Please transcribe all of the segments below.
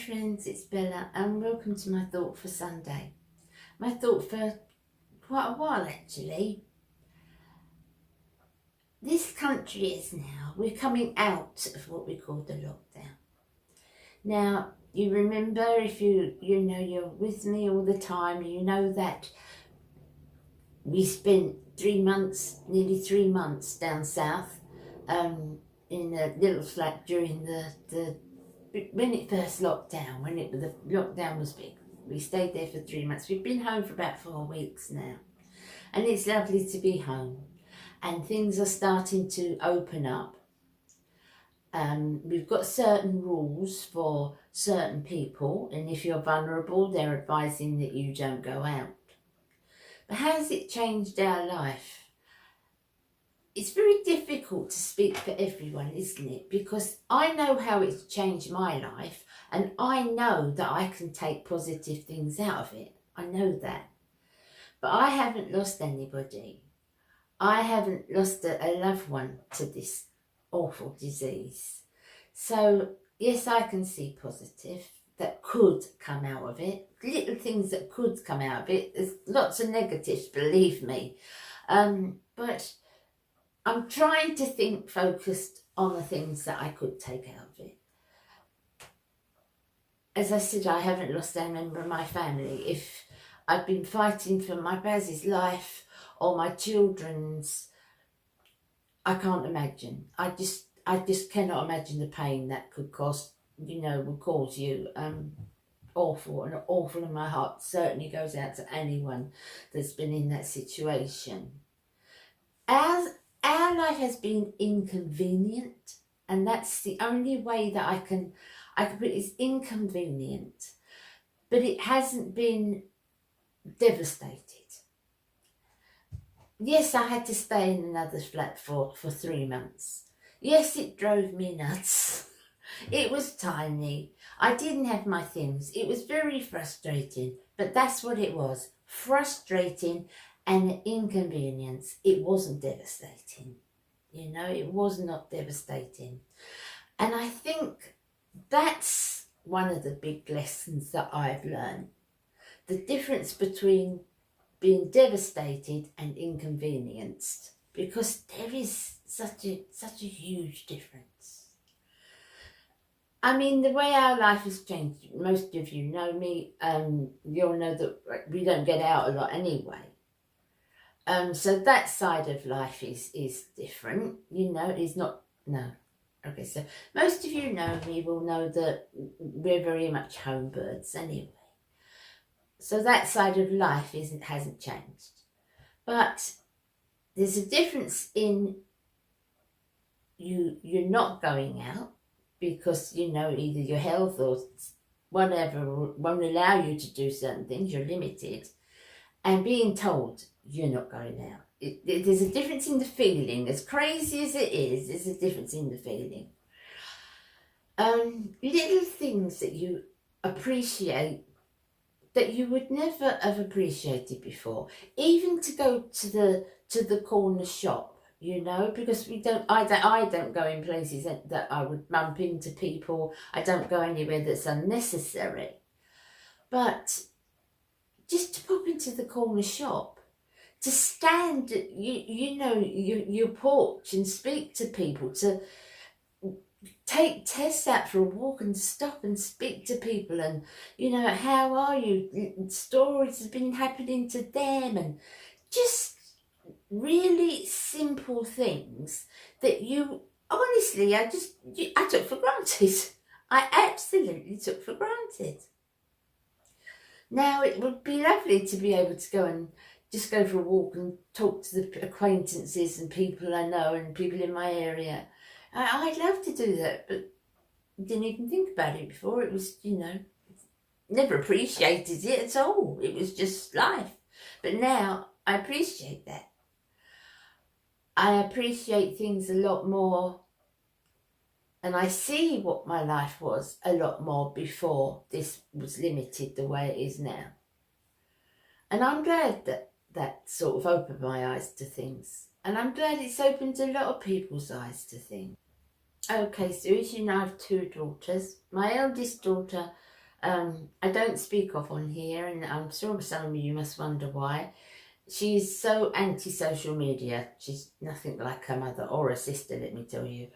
friends, it's Bella and welcome to my thought for Sunday. My thought for quite a while actually. This country is now, we're coming out of what we call the lockdown. Now, you remember, if you know you're with me all the time, you know that we spent 3 months, nearly 3 months down south in a little flat during when it first locked down, the lockdown was big. We stayed there for 3 months. We've been home for about 4 weeks now. And it's lovely to be home. And things are starting to open up. We've got certain rules for certain people. And if you're vulnerable, they're advising that you don't go out. But how has it changed our life? It's very difficult to speak for everyone, isn't it? Because I know how it's changed my life and I know that I can take positive things out of it. I know that. But I haven't lost anybody. I haven't lost a loved one to this awful disease. So, yes, I can see positive that could come out of it. Little things that could come out of it. There's lots of negatives, believe me. But I'm trying to think focused on the things that I could take out of it. As I said, I haven't lost a member of my family. If I've been fighting for my Baz's life or my children's, I can't imagine. I just cannot imagine the pain that could cause you. Awful, and awful in my heart certainly goes out to anyone that's been in that situation. Our life has been inconvenient, and that's the only way that I can put it, is inconvenient, but it hasn't been devastated. Yes, I had to stay in another flat for 3 months. Yes, it drove me nuts. It was tiny. I didn't have my things. It was very frustrating, but that's what it was. Frustrating and an inconvenience. It wasn't devastating. It was not devastating. And I think that's one of the big lessons that I've learned. The difference between being devastated and inconvenienced, because there is such a huge difference. I mean, the way our life has changed, most of you know me, you'll know that we don't get out a lot anyway. So that side of life is different, is not, no. Okay, so most of you know me will know that we're very much home birds anyway. So that side of life hasn't changed. But there's a difference in you're not going out because, either your health or whatever won't allow you to do certain things, you're limited, and being told you're not going out. There's a difference in the feeling. As crazy as it is, there's a difference in the feeling. Little things that you appreciate that you would never have appreciated before. Even to go to the corner shop, because I don't go in places that I would bump into people. I don't go anywhere that's unnecessary. But just to pop into the corner shop, to stand at your porch and speak to people, to take Tess out for a walk and stop and speak to people, and how are you? Stories have been happening to them, and just really simple things that honestly I took for granted. I absolutely took for granted. Now it would be lovely to be able to go and just go for a walk and talk to the acquaintances and people I know and people in my area. I'd love to do that, but didn't even think about it before. It was, never appreciated it at all. It was just life. But now I appreciate that. I appreciate things a lot more, and I see what my life was a lot more before this was limited the way it is now. And I'm glad that sort of opened my eyes to things. And I'm glad it's opened a lot of people's eyes to things. Okay, so as you know, I have 2 daughters. My eldest daughter I don't speak of on here, and I'm sure some of you must wonder why. She's so anti-social media. She's nothing like her mother or her sister, let me tell you.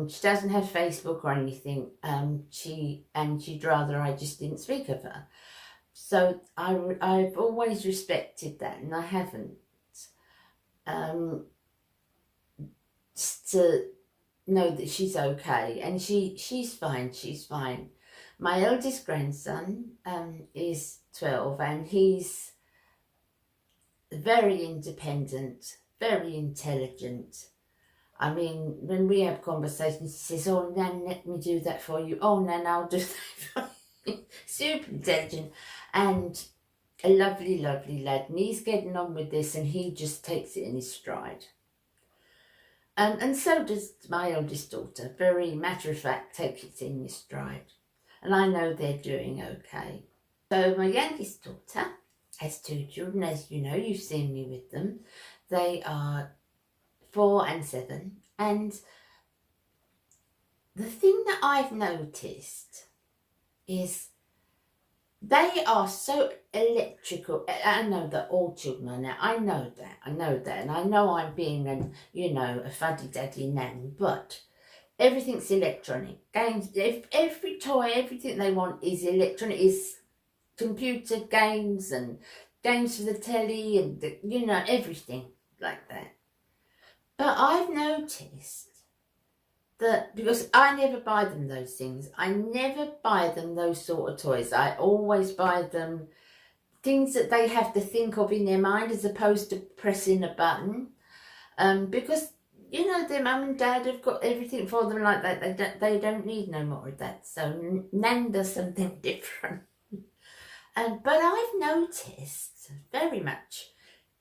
She doesn't have Facebook or anything. She'd rather I just didn't speak of her. So I've always respected that, and I haven't. Just to know that she's okay, and she's fine. She's fine. My eldest grandson is 12, and he's very independent, very intelligent. I mean, when we have conversations, he says, "Oh, Nan, let me do that for you. Oh, Nan, I'll do that for you." Super intelligent and a lovely, lovely lad. And he's getting on with this, and he just takes it in his stride. And so does my eldest daughter. Very matter of fact, takes it in his stride. And I know they're doing okay. So my youngest daughter has 2 children, as you know, you've seen me with them. They are 4 and 7. And the thing that I've noticed is they are so electrical. I know that all children are now. I know that. And I know I'm being a fuddy-duddy nan, but everything's electronic. Games, every toy, everything they want is electronic, is computer games and games for the telly and, everything like that. But I've noticed that, because I never buy them those things. I never buy them those sort of toys. I always buy them things that they have to think of in their mind as opposed to pressing a button. Because, their mum and dad have got everything for them like that. They don't need no more of that. So Nan does something different. But I've noticed very much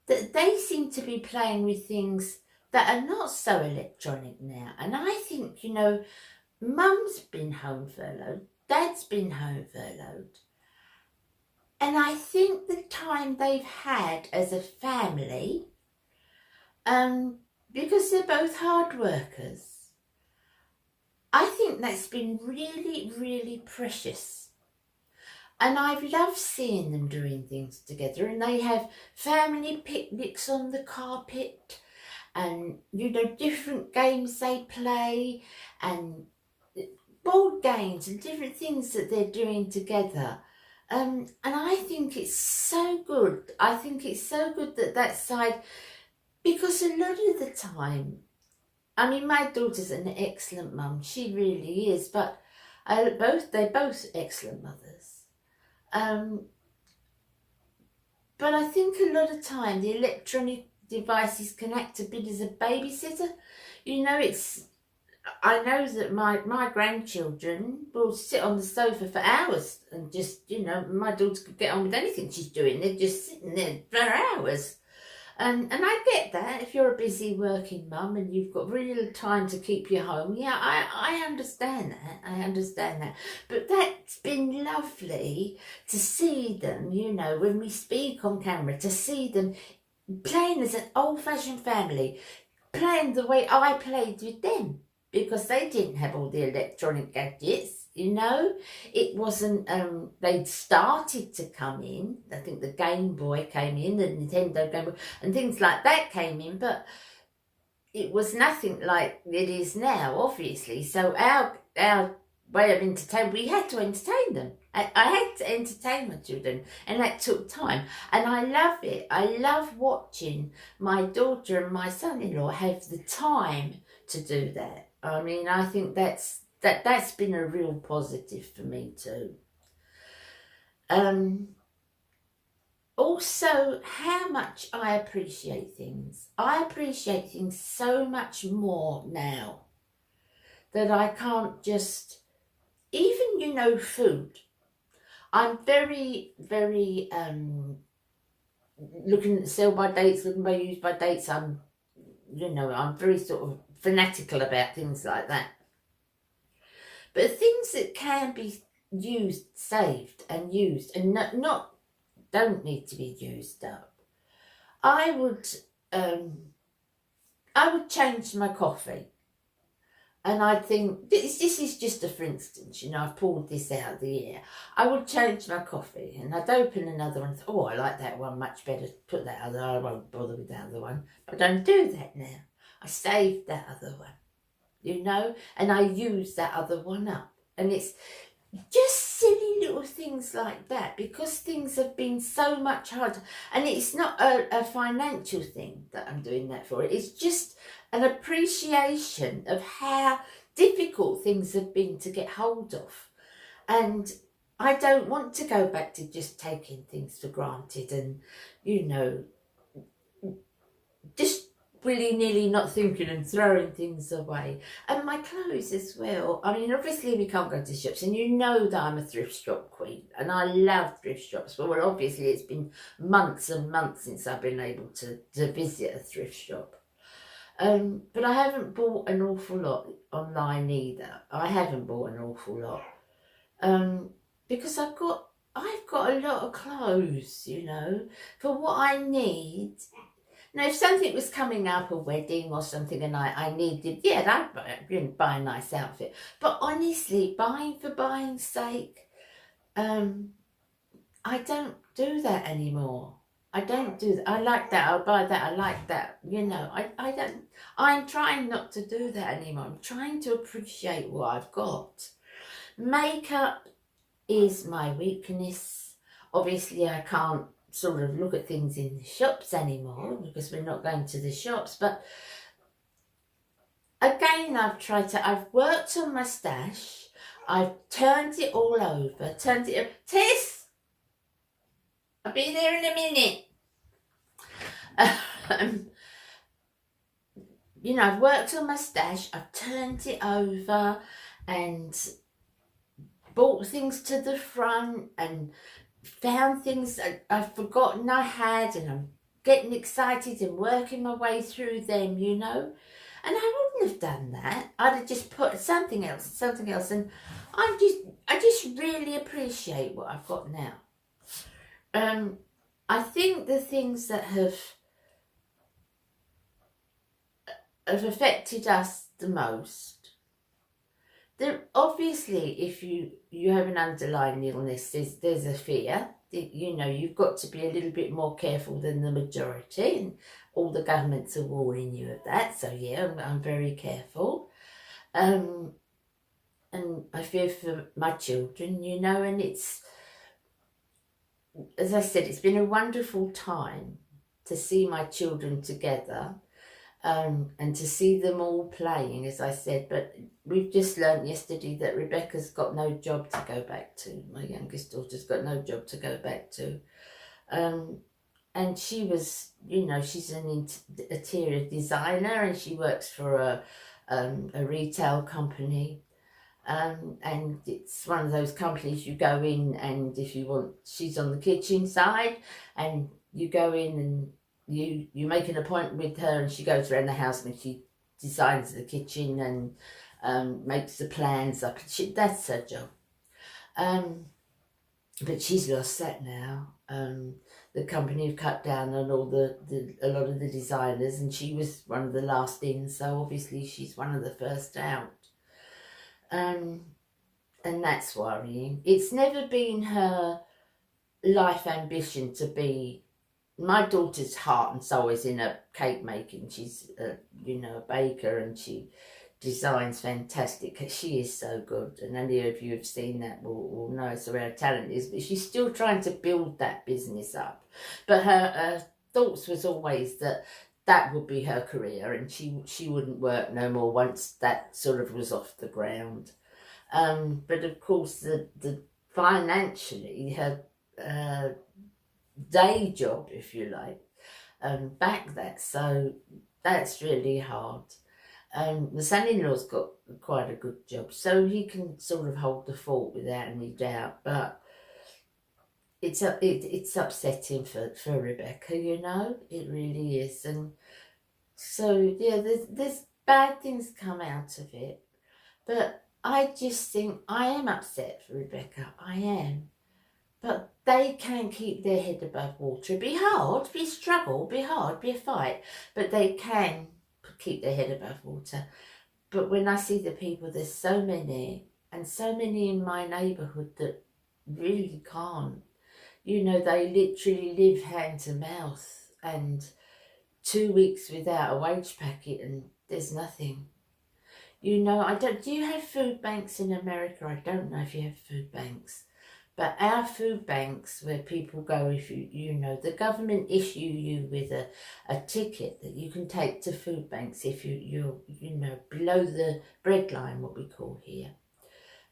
that they seem to be playing with things that are not so electronic now. And I think, Mum's been home furloughed, Dad's been home furloughed. And I think the time they've had as a family, because they're both hard workers, I think that's been really, really precious. And I've loved seeing them doing things together. And they have family picnics on the carpet, and different games they play, and board games and different things that they're doing together. And I think it's so good. I think it's so good that side, because a lot of the time, I mean, my daughter's an excellent mum. She really is. But they're both excellent mothers. But I think a lot of time the electronic devices can act a bit as a babysitter. I know that my grandchildren will sit on the sofa for hours and just, my daughter could get on with anything she's doing. They're just sitting there for hours. And I get that. If you're a busy working mum and you've got really little time to keep you home, yeah, I understand that. I understand that. But that's been lovely to see them, when we speak on camera, to see them playing as an old-fashioned family, playing the way I played with them, because they didn't have all the electronic gadgets. It wasn't, they'd started to come in. I think the Game Boy came in, the Nintendo Game Boy, and things like that came in, but it was nothing like it is now, obviously. So our way of entertaining, we had to entertain them. I had to entertain my children, and that took time. And I love it. I love watching my daughter and my son-in-law have the time to do that. I mean, I think that's been a real positive for me too. Also, how much I appreciate things. I appreciate things so much more now that I can't just, even, food. I'm very, very, looking at sell by dates, looking by use by dates. I'm very sort of fanatical about things like that. But things that can be used, saved and used, and don't need to be used up, I would change my coffee. And I'd think, this is just a for instance, you know, I've pulled this out of the air. I would change my coffee and I'd open another one and think, oh, I like that one much better, put that other, I won't bother with that other one. But I don't do that now. I saved that other one, you know, and I use that other one up. And it's just silly little things like that, because things have been so much harder. And it's not a financial thing that I'm doing that for. It's just an appreciation of how difficult things have been to get hold of. And I don't want to go back to just taking things for granted and, you know, just willy-nilly not thinking and throwing things away. And my clothes as well. I mean, obviously we can't go to shops, and you know that I'm a thrift shop queen and I love thrift shops. But well, obviously it's been months and months since I've been able to visit a thrift shop. But I haven't bought an awful lot online either. I haven't bought an awful lot. Because I've got a lot of clothes, you know, for what I need. Now, if something was coming up, a wedding or something, and I needed, yeah, I'd buy a nice outfit. But honestly, buying for buying's sake, I don't do that anymore. I don't do that. I like that. I'll buy that. I like that. You know, I don't. I'm trying not to do that anymore. I'm trying to appreciate what I've got. Makeup is my weakness. Obviously, I can't sort of look at things in the shops anymore because we're not going to the shops. But again, I've worked on my stash. I've turned it all over. Tess! I'll be there in a minute. You know, I've worked on my stash. I've turned it over and brought things to the front and found things that I've forgotten I had, and I'm getting excited and working my way through them, you know. And I wouldn't have done that. I'd have just put something else, and I just really appreciate what I've got now. I think the things that have affected us the most, obviously if you have an underlying illness, there's a fear. You know, you've got to be a little bit more careful than the majority, and all the governments are warning you of that. So yeah, I'm very careful. And I fear for my children, you know, and it's, as I said, it's been a wonderful time to see my children together, and to see them all playing, as I said. But we've just learnt yesterday that Rebecca's got no job to go back to. My youngest daughter's got no job to go back to. And she was, you know, she's an interior designer, and she works for a retail company. And it's one of those companies you go in, and if you want, she's on the kitchen side, and you go in and you make an appointment with her, and she goes around the house and she designs the kitchen and makes the plans up. That's her job. But she's lost that now. The company have cut down on all a lot of the designers, and she was one of the last in, so obviously she's one of the first out. And that's worrying. It's never been her life ambition to be. My daughter's heart and soul is in a cake making. She's you know, a baker, and she designs fantastic. She is so good, and any of you have seen that will know so where her talent is. But she's still trying to build that business up. But her thoughts was always that would be her career, and she wouldn't work no more once that sort of was off the ground. But of course, the financially, her day job, if you like, back that, so that's really hard. The son-in-law's got quite a good job, so he can sort of hold the fort without any doubt. But it's upsetting for Rebecca, you know, it really is. And so yeah, there's bad things come out of it, but I just think I am upset for Rebecca. I am. But they can keep their head above water. It'd be hard, be a struggle, be hard, be a fight, but they can keep their head above water. But when I see the people, there's so many, and so many in my neighbourhood that really can't. You know, they literally live hand to mouth, and 2 weeks without a wage packet and there's nothing. You know, do you have food banks in America? I don't know if you have food banks. But our food banks, where people go, if you know, the government issue you with a ticket that you can take to food banks if you're below the breadline, what we call here,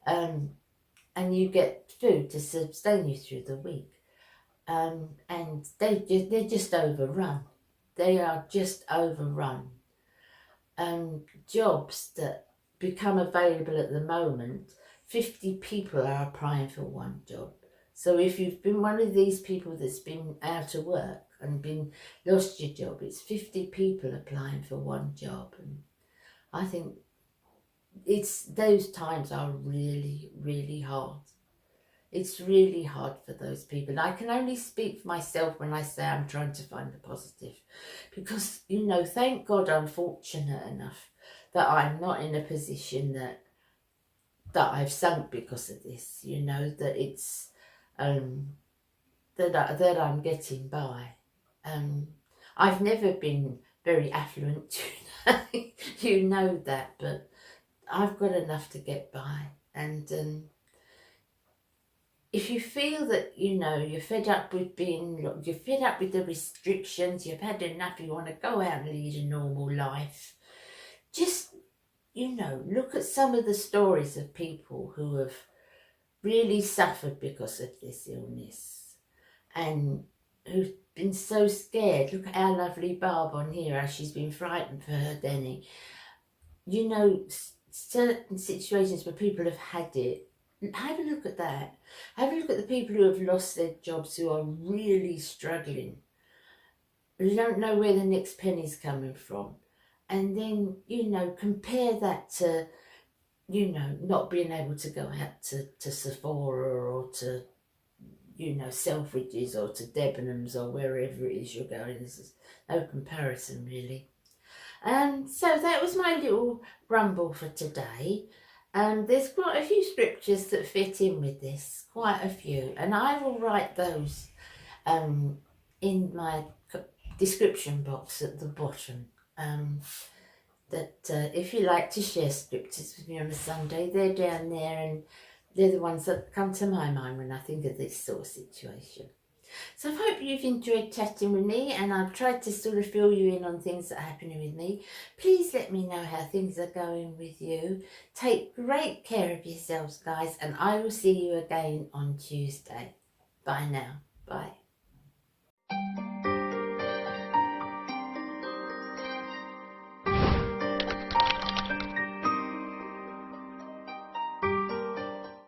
and you get food to sustain you through the week, and they're just overrun. They are just overrun. Jobs that become available at the moment, 50 people are applying for one job. So if you've been one of these people that's been out of work and lost your job, it's 50 people applying for one job. And I think those times are really, really hard. It's really hard for those people. I can only speak for myself when I say I'm trying to find the positive, because, you know, thank God I'm fortunate enough that I'm not in a position that I've sunk because of this, you know, that it's that I'm getting by. I've never been very affluent, you know that, but I've got enough to get by. And if you feel that, you know, you're fed up with you're fed up with the restrictions, you've had enough, you want to go out and lead a normal life, just, you know, look at some of the stories of people who have really suffered because of this illness and who've been so scared. Look at our lovely Barb on here, how she's been frightened for her Denny. You know, certain situations where people have had it. Have a look at that. Have a look at the people who have lost their jobs, who are really struggling, who don't know where the next penny's coming from. And then, you know, compare that to, you know, not being able to go out to Sephora or to, you know, Selfridges or to Debenhams or wherever it is you're going. There's no comparison, really. So that was my little rumble for today. There's quite a few scriptures that fit in with this, quite a few, and I will write those in my description box at the bottom. If you like to share scriptures with me on a Sunday, they're down there, and they're the ones that come to my mind when I think of this sort of situation. So I hope you've enjoyed chatting with me, and I've tried to sort of fill you in on things that are happening with me. Please let me know how things are going with you. Take great care of yourselves, guys, and I will see you again on Tuesday. Bye now. Bye.